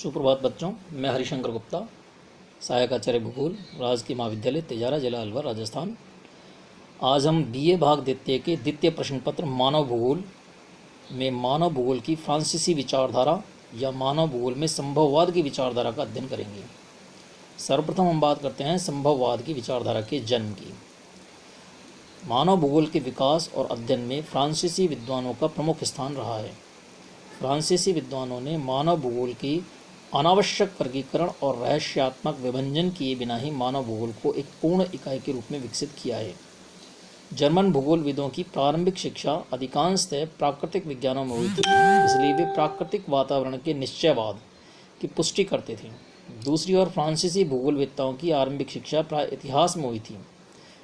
सुप्रभात बच्चों, मैं हरिशंकर गुप्ता, सहायक आचार्य भूगोल, राजकीय महाविद्यालय तेजारा, जिला अलवर, राजस्थान। आज हम बीए भाग द्वितीय के द्वितीय प्रश्न पत्र मानव भूगोल में मानव भूगोल की फ्रांसीसी विचारधारा या मानव भूगोल में संभववाद की विचारधारा का अध्ययन करेंगे। सर्वप्रथम हम बात करते हैं संभववाद की विचारधारा के जन्म की। मानव भूगोल के विकास और अध्ययन में फ्रांसीसी विद्वानों का प्रमुख स्थान रहा है। फ्रांसीसी विद्वानों ने मानव भूगोल की अनावश्यक वर्गीकरण और रहस्यात्मक विभंजन किए बिना ही मानव भूगोल को एक पूर्ण इकाई के रूप में विकसित किया है। जर्मन भूगोलविदों की प्रारंभिक शिक्षा अधिकांशतः प्राकृतिक विज्ञानों में हुई थी, इसलिए वे प्राकृतिक वातावरण के निश्चयवाद की पुष्टि करते थे। दूसरी ओर फ्रांसीसी भूगोलवेत्ताओं की आरंभिक शिक्षा प्राय इतिहास में हुई थी,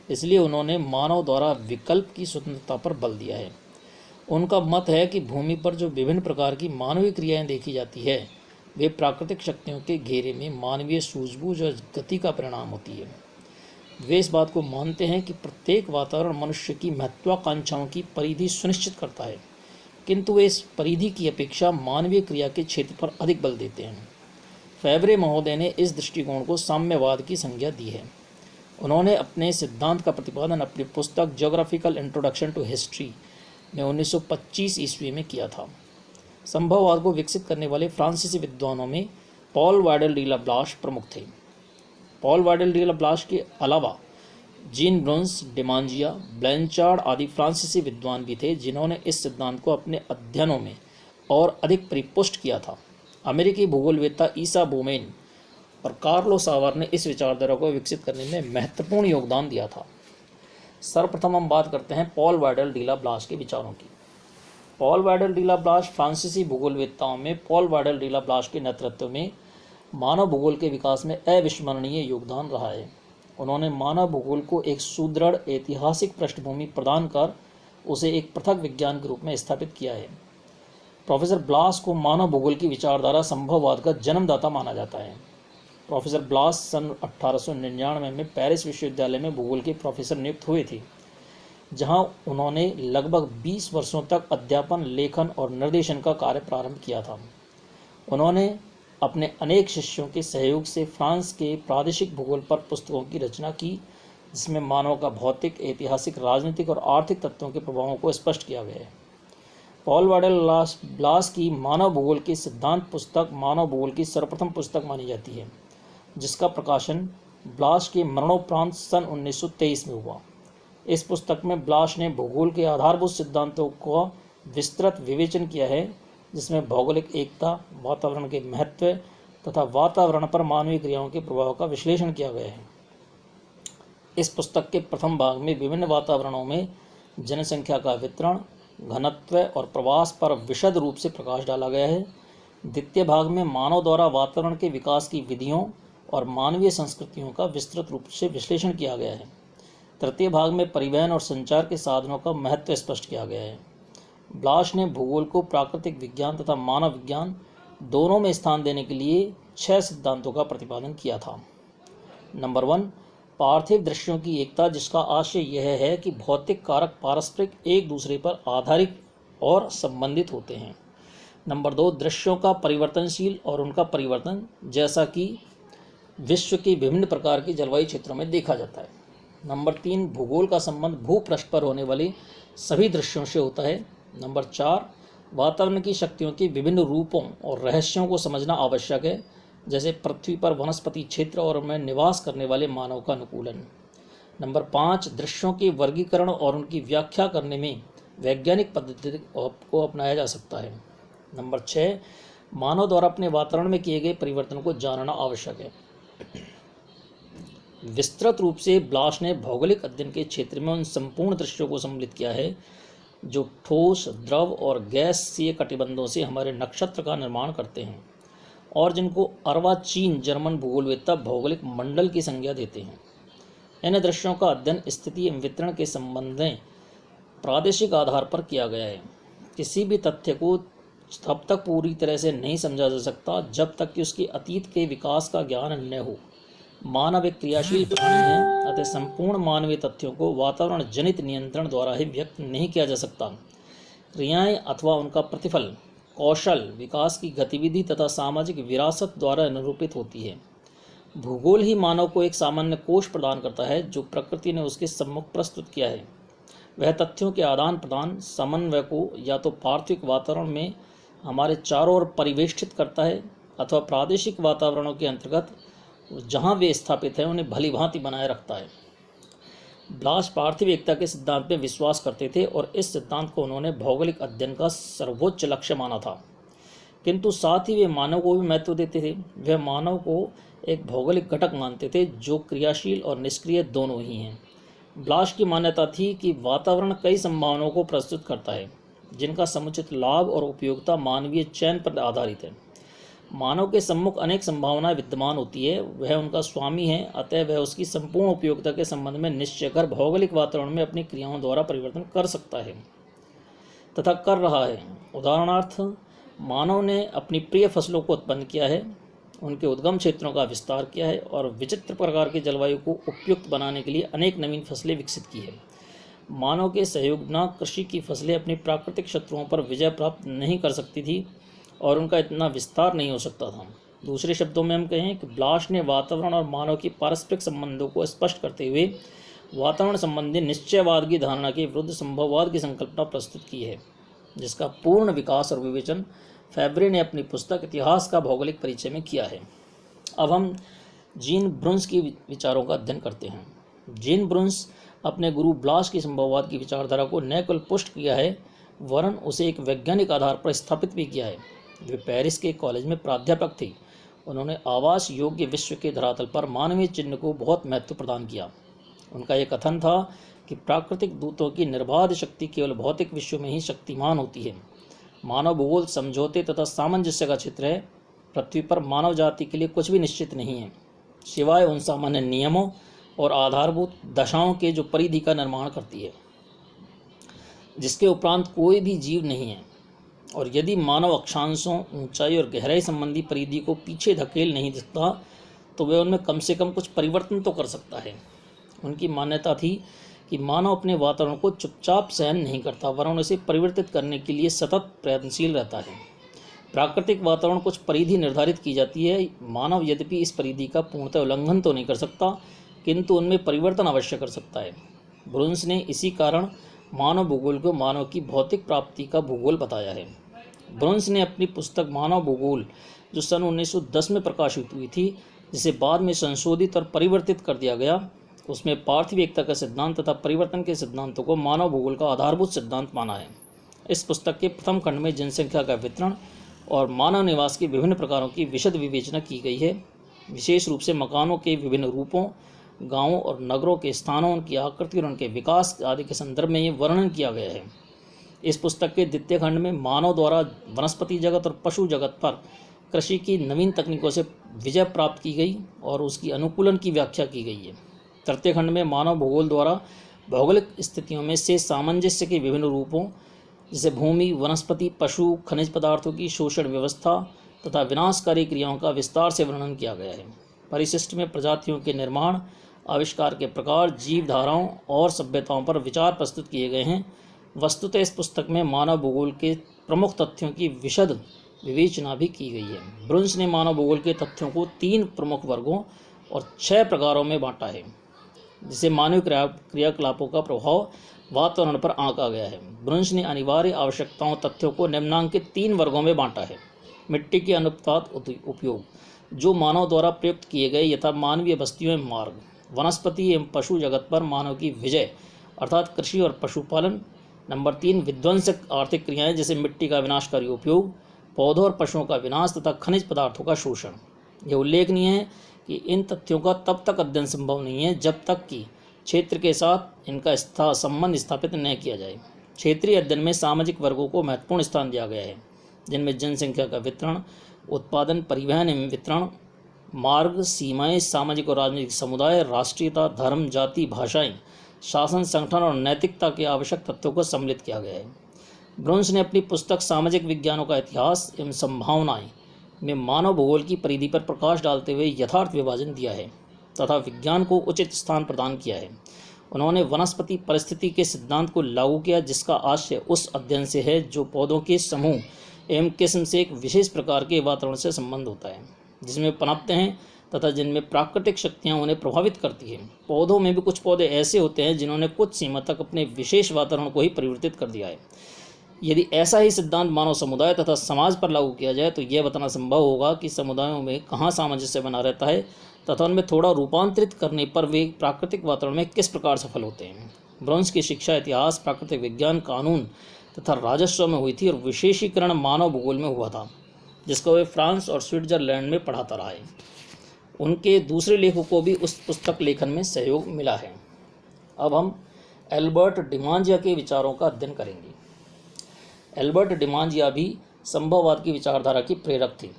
इसलिए उन्होंने मानव द्वारा विकल्प की स्वतंत्रता पर बल दिया है। उनका मत है कि भूमि पर जो विभिन्न प्रकार की मानवीय क्रियाएं देखी जाती है वे प्राकृतिक शक्तियों के घेरे में मानवीय सूझबूझ और गति का परिणाम होती है। वे इस बात को मानते हैं कि प्रत्येक वातावरण मनुष्य की महत्वाकांक्षाओं की परिधि सुनिश्चित करता है, किंतु वे इस परिधि की अपेक्षा मानवीय क्रिया के क्षेत्र पर अधिक बल देते हैं। फेब्रे महोदय ने इस दृष्टिकोण को साम्यवाद की संज्ञा दी है। उन्होंने अपने सिद्धांत का प्रतिपादन अपनी पुस्तक ज्योग्राफिकल इंट्रोडक्शन टू हिस्ट्री में 1925 ईस्वी में किया था। संभववाद को विकसित करने वाले फ्रांसीसी विद्वानों में Paul Vidal de la Blache प्रमुख थे। Paul Vidal de la Blache के अलावा जीन ब्रुन्स, डिमांजिया, ब्लैंचार्ड आदि फ्रांसीसी विद्वान भी थे, जिन्होंने इस सिद्धांत को अपने अध्ययनों में और अधिक परिपुष्ट किया था। अमेरिकी भूगोलवेत्ता ईसा बोमेन और कार्लो सावर ने इस विचारधारा को विकसित करने में महत्वपूर्ण योगदान दिया था। सर्वप्रथम हम बात करते हैं Paul Vidal de la Blache के विचारों की। Paul Vidal de la Blache फ्रांसीसी भूगोलवेत्ताओं में Paul Vidal de la Blache के नेतृत्व में मानव भूगोल के विकास में अविस्मरणीय योगदान रहा है। उन्होंने मानव भूगोल को एक सुदृढ़ ऐतिहासिक पृष्ठभूमि प्रदान कर उसे एक पृथक विज्ञान के रूप में स्थापित किया है। प्रोफेसर ब्लास को मानव भूगोल की विचारधारा संभववाद का जन्मदाता माना जाता है। प्रोफेसर ब्लास सन 1899 में पेरिस विश्वविद्यालय में भूगोल के प्रोफेसर नियुक्त हुए थे, जहां उन्होंने लगभग 20 वर्षों तक अध्यापन, लेखन और निर्देशन का कार्य प्रारंभ किया था। उन्होंने अपने अनेक शिष्यों के सहयोग से फ्रांस के प्रादेशिक भूगोल पर पुस्तकों की रचना की, जिसमें मानव का भौतिक, ऐतिहासिक, राजनीतिक और आर्थिक तत्वों के प्रभावों को स्पष्ट किया गया है। पॉल वाइडल ब्लास की मानव भूगोल की सिद्धांत पुस्तक मानव भूगोल की सर्वप्रथम पुस्तक मानी जाती है, जिसका प्रकाशन ब्लाश के मरणोपरांत सन 1923 में हुआ। इस पुस्तक में ब्लाश ने भूगोल के आधारभूत सिद्धांतों का विस्तृत विवेचन किया है, जिसमें भौगोलिक एकता, वातावरण के महत्व तथा वातावरण पर मानवीय क्रियाओं के प्रभाव का विश्लेषण किया गया है। इस पुस्तक के प्रथम भाग में विभिन्न वातावरणों में जनसंख्या का वितरण, घनत्व और प्रवास पर विशद रूप से प्रकाश डाला गया है। द्वितीय भाग में मानव द्वारा वातावरण के विकास की विधियों और मानवीय संस्कृतियों का विस्तृत रूप से विश्लेषण किया गया है। तृतीय भाग में परिवहन और संचार के साधनों का महत्व स्पष्ट किया गया है। ब्लाश ने भूगोल को प्राकृतिक विज्ञान तथा मानव विज्ञान दोनों में स्थान देने के लिए 6 सिद्धांतों का प्रतिपादन किया था। नंबर 1, पार्थिव दृश्यों की एकता, जिसका आशय यह है कि भौतिक कारक पारस्परिक एक दूसरे पर आधारित और संबंधित होते हैं। नंबर 2, दृश्यों का परिवर्तनशील और उनका परिवर्तन, जैसा कि विश्व के विभिन्न प्रकार के जलवायु क्षेत्रों में देखा जाता है। नंबर 3, भूगोल का संबंध भूपृष्ठ पर होने वाले सभी दृश्यों से होता है। नंबर 4, वातावरण की शक्तियों के विभिन्न रूपों और रहस्यों को समझना आवश्यक है, जैसे पृथ्वी पर वनस्पति क्षेत्र और उनमें निवास करने वाले मानव का अनुकूलन। नंबर 5, दृश्यों के वर्गीकरण और उनकी व्याख्या करने में वैज्ञानिक पद्धति को अपनाया जा सकता है। नंबर 6, मानव द्वारा अपने वातावरण में किए गए परिवर्तन को जानना आवश्यक है। विस्तृत रूप से ब्लाश ने भौगोलिक अध्ययन के क्षेत्र में उन संपूर्ण दृश्यों को सम्मिलित किया है जो ठोस, द्रव और गैसीय कटिबंधों से हमारे नक्षत्र का निर्माण करते हैं और जिनको अर्वाचीन जर्मन भूगोलवेत्ता भौगोलिक मंडल की संज्ञा देते हैं। इन दृश्यों का अध्ययन स्थिति एवं वितरण के संबंध में प्रादेशिक आधार पर किया गया है। किसी भी तथ्य को तब तक पूरी तरह से नहीं समझा जा सकता जब तक कि उसके अतीत के विकास का ज्ञान न हो। मानव एक क्रियाशील प्राणी है, अतः संपूर्ण मानवीय तथ्यों को वातावरण जनित नियंत्रण द्वारा ही व्यक्त नहीं किया जा सकता। क्रियाएं अथवा उनका प्रतिफल कौशल, विकास की गतिविधि तथा सामाजिक विरासत द्वारा निरूपित होती है। भूगोल ही मानव को एक सामान्य कोश प्रदान करता है जो प्रकृति ने उसके सम्मुख प्रस्तुत किया है। वह तथ्यों के आदान प्रदान, समन्वय को या तो पार्थिव वातावरण में हमारे चारों ओर परिवेष्टित करता है अथवा प्रादेशिक वातावरणों के अंतर्गत जहाँ वे स्थापित हैं उन्हें भली भांति बनाए रखता है। ब्लास पार्थिव एकता के सिद्धांत में विश्वास करते थे और इस सिद्धांत को उन्होंने भौगोलिक अध्ययन का सर्वोच्च लक्ष्य माना था, किंतु साथ ही वे मानव को भी महत्व देते थे। वे मानव को एक भौगोलिक घटक मानते थे जो क्रियाशील और निष्क्रिय दोनों ही हैं। ब्लास की मान्यता थी कि वातावरण कई संभावनाओं को प्रस्तुत करता है जिनका समुचित लाभ और उपयोगिता मानवीय चयन पर आधारित है। मानव के सम्मुख अनेक संभावनाएं विद्यमान होती है, वह उनका स्वामी है, अतः वह उसकी संपूर्ण उपयोगिता के संबंध में निश्चय कर भौगोलिक वातावरण में अपनी क्रियाओं द्वारा परिवर्तन कर सकता है तथा कर रहा है। उदाहरणार्थ, मानव ने अपनी प्रिय फसलों को उत्पन्न किया है, उनके उद्गम क्षेत्रों का विस्तार किया है और विचित्र प्रकार की जलवायु को उपयुक्त बनाने के लिए अनेक नवीन फसलें विकसित की है। मानव के सहयोग बिना कृषि की फसलें अपनी प्राकृतिक शत्रुओं पर विजय प्राप्त नहीं कर सकती थी और उनका इतना विस्तार नहीं हो सकता था। दूसरे शब्दों में हम कहें कि ब्लास ने वातावरण और मानव की पारस्परिक संबंधों को स्पष्ट करते हुए वातावरण संबंधी निश्चयवाद की धारणा के विरुद्ध संभववाद की संकल्पना प्रस्तुत की है, जिसका पूर्ण विकास और विवेचन फैब्रे ने अपनी पुस्तक इतिहास का भौगोलिक परिचय में किया है। अब हम जीन ब्रुन्स की विचारों का अध्ययन करते हैं। जीन ब्रुन्स अपने गुरु ब्लास की संभववाद की विचारधारा को न केवल पुष्ट किया है वरन उसे एक वैज्ञानिक आधार पर स्थापित भी किया है। वे पेरिस के कॉलेज में प्राध्यापक थे। उन्होंने आवास योग्य विश्व के धरातल पर मानवीय चिन्ह को बहुत महत्व प्रदान किया। उनका यह कथन था कि प्राकृतिक दूतों की निर्बाध शक्ति केवल भौतिक विश्व में ही शक्तिमान होती है। मानव भूगोल समझौते तथा सामंजस्य का क्षेत्र है। पृथ्वी पर मानव जाति के लिए कुछ भी निश्चित नहीं है सिवाय उन सामान्य नियमों और आधारभूत दशाओं के जो परिधि का निर्माण करती है, जिसके उपरांत कोई भी जीव नहीं है। और यदि मानव अक्षांशों, ऊंचाई और गहराई संबंधी परिधि को पीछे धकेल नहीं सकता तो वह उनमें कम से कम कुछ परिवर्तन तो कर सकता है। उनकी मान्यता थी कि मानव अपने वातावरण को चुपचाप सहन नहीं करता वरन उसे परिवर्तित करने के लिए सतत प्रयत्नशील रहता है। प्राकृतिक वातावरण कुछ परिधि निर्धारित की जाती है। मानव यद्यपि इस परिधि का पूर्णतः उल्लंघन तो नहीं कर सकता किंतु उनमें परिवर्तन अवश्य कर सकता है। ब्रुन्स ने इसी कारण मानव भूगोल को मानव की भौतिक प्राप्ति का भूगोल बताया है। ब्रुन्स ने अपनी पुस्तक मानव भूगोल, जो सन 1910 में प्रकाशित हुई थी, जिसे बाद में संशोधित और परिवर्तित कर दिया गया, उसमें पार्थिव एकता का सिद्धांत तथा परिवर्तन के सिद्धांतों को मानव भूगोल का आधारभूत सिद्धांत माना है। इस पुस्तक के प्रथम खंड में जनसंख्या का वितरण और मानव निवास के विभिन्न प्रकारों की विशद विवेचना की गई है। विशेष रूप से मकानों के विभिन्न रूपों, गांवों और नगरों के स्थानों, उनकी आकृति और उनके विकास आदि के संदर्भ में ये वर्णन किया गया है। इस पुस्तक के द्वितीय खंड में मानव द्वारा वनस्पति जगत और पशु जगत पर कृषि की नवीन तकनीकों से विजय प्राप्त की गई और उसकी अनुकूलन की व्याख्या की गई है। तृतीय खंड में मानव भूगोल द्वारा भौगोलिक स्थितियों में से सामंजस्य के विभिन्न रूपों जैसे भूमि, वनस्पति, पशु, खनिज पदार्थों की शोषण व्यवस्था तथा विनाशकारी क्रियाओं का विस्तार से वर्णन किया गया है। परिशिष्ट में प्रजातियों के निर्माण, आविष्कार के प्रकार, जीव धाराओं और सभ्यताओं पर विचार प्रस्तुत किए गए हैं। वस्तुतः इस पुस्तक में मानव भूगोल के प्रमुख तथ्यों की विशद विवेचना भी की गई है। ब्रुन्स ने मानव भूगोल के तथ्यों को 3 प्रमुख वर्गों और 6 प्रकारों में बांटा है, जिसे मानवीय क्रियाकलापों का प्रभाव वातावरण पर आंका गया है। ब्रुन्स ने अनिवार्य आवश्यकताओं तथ्यों को निम्नांकित 3 वर्गों में बांटा है। मिट्टी के अनुत्पाद उपयोग, जो मानव द्वारा प्रयुक्त किए गए यथा मानवीय बस्तियों में मार्ग, वनस्पति एवं पशु जगत पर मानव की विजय अर्थात कृषि और पशुपालन। नंबर 3, विध्वंसक आर्थिक क्रियाएं जैसे मिट्टी का विनाशकारी उपयोग, पौधों और पशुओं का विनाश तथा खनिज पदार्थों का शोषण। यह उल्लेखनीय है कि इन तथ्यों का तब तक अध्ययन संभव नहीं है जब तक कि क्षेत्र के साथ इनका संबंध स्थापित न किया जाए। क्षेत्रीय अध्ययन में सामाजिक वर्गों को महत्वपूर्ण स्थान दिया गया है, जिनमें जनसंख्या का वितरण, उत्पादन, परिवहन एवं वितरण, मार्ग, सीमाएं, सामाजिक और राजनीतिक समुदाय, राष्ट्रीयता, धर्म, जाति, भाषाएं, शासन, संगठन और नैतिकता के आवश्यक तत्वों को सम्मिलित किया गया है। ब्रुन्स ने अपनी पुस्तक सामाजिक विज्ञानों का इतिहास एवं संभावनाएं में मानव भूगोल की परिधि पर प्रकाश डालते हुए यथार्थ विभाजन दिया है तथा विज्ञान को उचित स्थान प्रदान किया है। उन्होंने वनस्पति परिस्थिति के सिद्धांत को लागू किया, जिसका आशय उस अध्ययन से है जो पौधों के समूह एवं किस्म से एक विशेष प्रकार के वातावरण से संबंध होता है जिसमें पनपते हैं तथा जिनमें प्राकृतिक शक्तियां उन्हें प्रभावित करती हैं। पौधों में भी कुछ पौधे ऐसे होते हैं जिन्होंने कुछ सीमा तक अपने विशेष वातावरण को ही परिवर्तित कर दिया है। यदि ऐसा ही सिद्धांत मानव समुदाय तथा समाज पर लागू किया जाए तो यह बताना संभव होगा कि समुदायों में कहाँ सामंजस्य बना रहता है तथा उनमें थोड़ा रूपांतरित करने पर वे प्राकृतिक वातावरण में किस प्रकार सफल होते हैं। ब्रोंस की शिक्षा इतिहास, प्राकृतिक विज्ञान, कानून तथा राजस्व में हुई थी और विशेषीकरण मानव भूगोल में हुआ था, जिसको वे फ्रांस और स्विट्जरलैंड में पढ़ाता रहा है। उनके दूसरे लेखों को भी उस पुस्तक लेखन में सहयोग मिला है। अब हम एल्बर्ट डिमांजिया के विचारों का अध्ययन करेंगे। एल्बर्ट डिमांजिया भी संभववाद की विचारधारा की प्रेरक थे।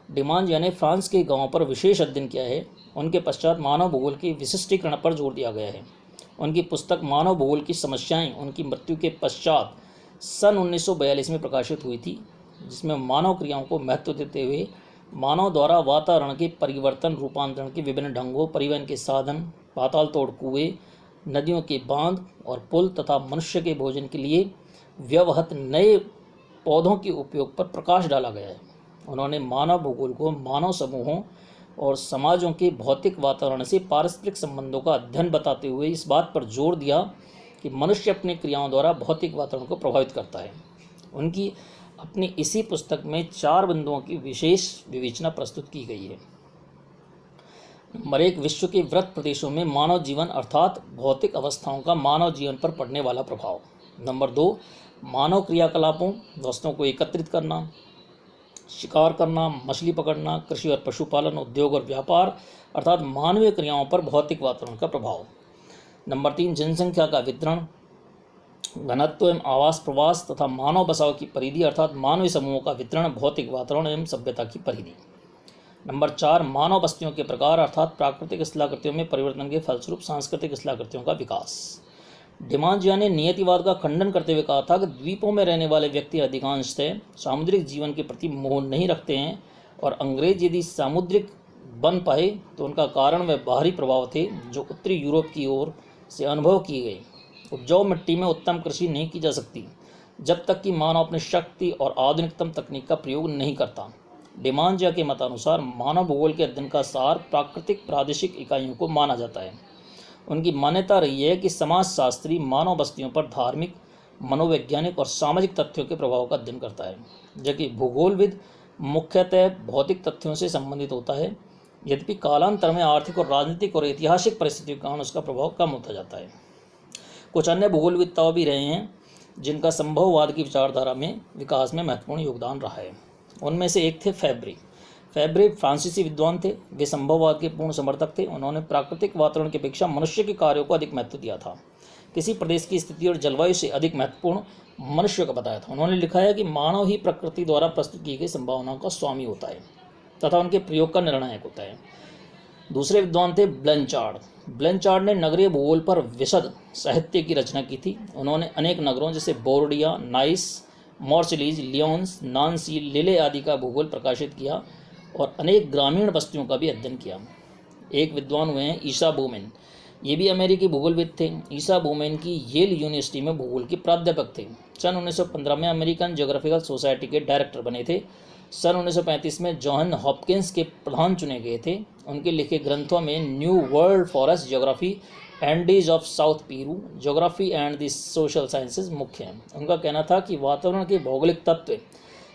डिमांजिया ने फ्रांस के गांवों पर विशेष अध्ययन किया है। उनके पश्चात मानव भूगोल के विशिष्टीकरण पर जोर दिया गया है। उनकी पुस्तक मानव भूगोल की समस्याएं उनकी मृत्यु के पश्चात सन 1942 में प्रकाशित हुई थी, जिसमें मानव क्रियाओं को महत्व देते हुए मानव द्वारा वातावरण के परिवर्तन, रूपांतरण के विभिन्न ढंगों, परिवहन के साधन, पाताल तोड़ कुएं, नदियों के बांध और पुल तथा मनुष्य के भोजन के लिए व्यवहृत नए पौधों के उपयोग पर प्रकाश डाला गया है। उन्होंने मानव भूगोल को मानव समूहों और समाजों के भौतिक वातावरण से पारस्परिक संबंधों का अध्ययन बताते हुए इस बात पर जोर दिया कि मनुष्य अपनी क्रियाओं द्वारा भौतिक वातावरण को प्रभावित करता है। उनकी अपनी इसी पुस्तक में 4 बिंदुओं की विशेष विवेचना प्रस्तुत की गई है। नंबर 1, विश्व के वृत्त प्रदेशों में मानव जीवन अर्थात भौतिक अवस्थाओं का मानव जीवन पर पड़ने वाला प्रभाव। नंबर 2, मानव क्रियाकलापों, वस्तुओं को एकत्रित करना, शिकार करना, मछली पकड़ना, कृषि और पशुपालन, उद्योग और व्यापार अर्थात मानवीय क्रियाओं पर भौतिक वातावरण का प्रभाव। नंबर 3, जनसंख्या का वितरण, घनत्व एवं आवास प्रवास तथा मानव बसाव की परिधि अर्थात मानवीय समूहों का वितरण, भौतिक वातावरण एवं सभ्यता की परिधि। नंबर 4, मानव बस्तियों के प्रकार अर्थात प्राकृतिक स्थलाकृतियों में परिवर्तन के फलस्वरूप सांस्कृतिक स्थलाकृतियों का विकास। डिमांजिया ने नियतिवाद का खंडन करते हुए कहा था कि द्वीपों में रहने वाले व्यक्ति अधिकांशतः सामुद्रिक जीवन के प्रति मोह नहीं रखते हैं और अंग्रेज यदि सामुद्रिक बन पाए तो उनका कारण वह बाहरी प्रभाव थे जो उत्तरी यूरोप की ओर से अनुभव किए गए। उपजाऊ मिट्टी में उत्तम कृषि नहीं की जा सकती जब तक कि मानव अपनी शक्ति और आधुनिकतम तकनीक का प्रयोग नहीं करता। डिमांजिया के मतानुसार मानव भूगोल के अध्ययन का सार प्राकृतिक प्रादेशिक इकाइयों को माना जाता है। उनकी मान्यता रही है कि समाजशास्त्री मानव बस्तियों पर धार्मिक, मनोवैज्ञानिक और सामाजिक तथ्यों के प्रभाव का अध्ययन करता है, जबकि भूगोलविद मुख्यतः भौतिक तथ्यों से संबंधित होता है। यद्यपि कालांतर में आर्थिक और राजनीतिक और ऐतिहासिक परिस्थितियों के कारण उसका प्रभाव कम होता जाता है। कुछ अन्य भूगोलविद्ता भी रहे हैं जिनका संभववाद की विचारधारा में विकास में महत्वपूर्ण योगदान रहा है। उनमें से एक थे फैब्रे। फैब्रे फ्रांसीसी विद्वान थे। वे संभववाद के पूर्ण समर्थक थे। उन्होंने प्राकृतिक वातावरण की अपेक्षा मनुष्य के कार्यों को अधिक महत्व दिया था। किसी प्रदेश की स्थिति और जलवायु से अधिक महत्वपूर्ण मनुष्य का बताया था। उन्होंने लिखा है कि मानव ही प्रकृति द्वारा प्रस्तुत की गई संभावनाओं का स्वामी होता है तथा उनके प्रयोग का निर्णायक होता है। दूसरे विद्वान थे ब्लैंचार्ड। ब्लैंचार्ड ने नगरीय भूगोल पर विशद साहित्य की रचना की थी। उन्होंने अनेक नगरों जैसे बोर्डिया, नाइस, मॉर्सिलीज, लियोन्स, नांसी, लिले आदि का भूगोल प्रकाशित किया और अनेक ग्रामीण बस्तियों का भी अध्ययन किया। एक विद्वान हुए हैं ईसा बोमेन। ये भी अमेरिकी भूगोलविद थे। ईसा बोमेन की येल यूनिवर्सिटी में भूगोल के प्राध्यापक थे। सन 1915 में अमेरिकन ज्योग्राफिकल सोसाइटी के डायरेक्टर बने थे। सन 1935 में जॉन हॉपकिंस के प्रधान चुने गए थे। उनके लिखे ग्रंथों में new world forest geography, Andes of south Peru, geography and the social sciences मुख्य हैं। उनका कहना था कि वातावरण के भौगोलिक तत्व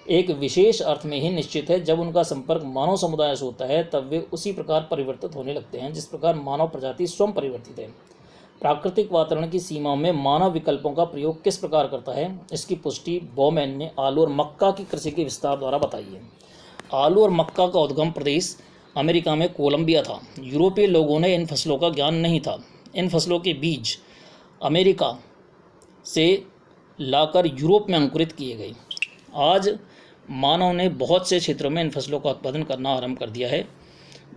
एक विशेष अर्थ में ही निश्चित है। जब उनका संपर्क मानव समुदाय से होता है तब वे उसी प्रकार परिवर्तित होने लगते हैं जिस प्रकार मानव प्रजाति स्वयं परिवर्तित है। प्राकृतिक वातावरण की सीमाओं में मानव विकल्पों का प्रयोग किस प्रकार करता है, इसकी पुष्टि बोमेन ने आलू और मक्का की कृषि के विस्तार द्वारा बताई है। आलू और मक्का का उद्गम प्रदेश अमेरिका में कोलंबिया था। यूरोपीय लोगों ने इन फसलों का ज्ञान नहीं था। इन फसलों के बीज अमेरिका से लाकर यूरोप में अंकुरित किए गए। आज मानव ने बहुत से क्षेत्रों में इन फसलों का उत्पादन करना आरंभ कर दिया है।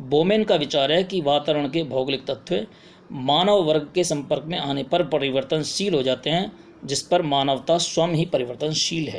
बोमेन का विचार है कि वातावरण के भौगोलिक तत्व मानव वर्ग के संपर्क में आने पर परिवर्तनशील हो जाते हैं, जिस पर मानवता स्वयं ही परिवर्तनशील है।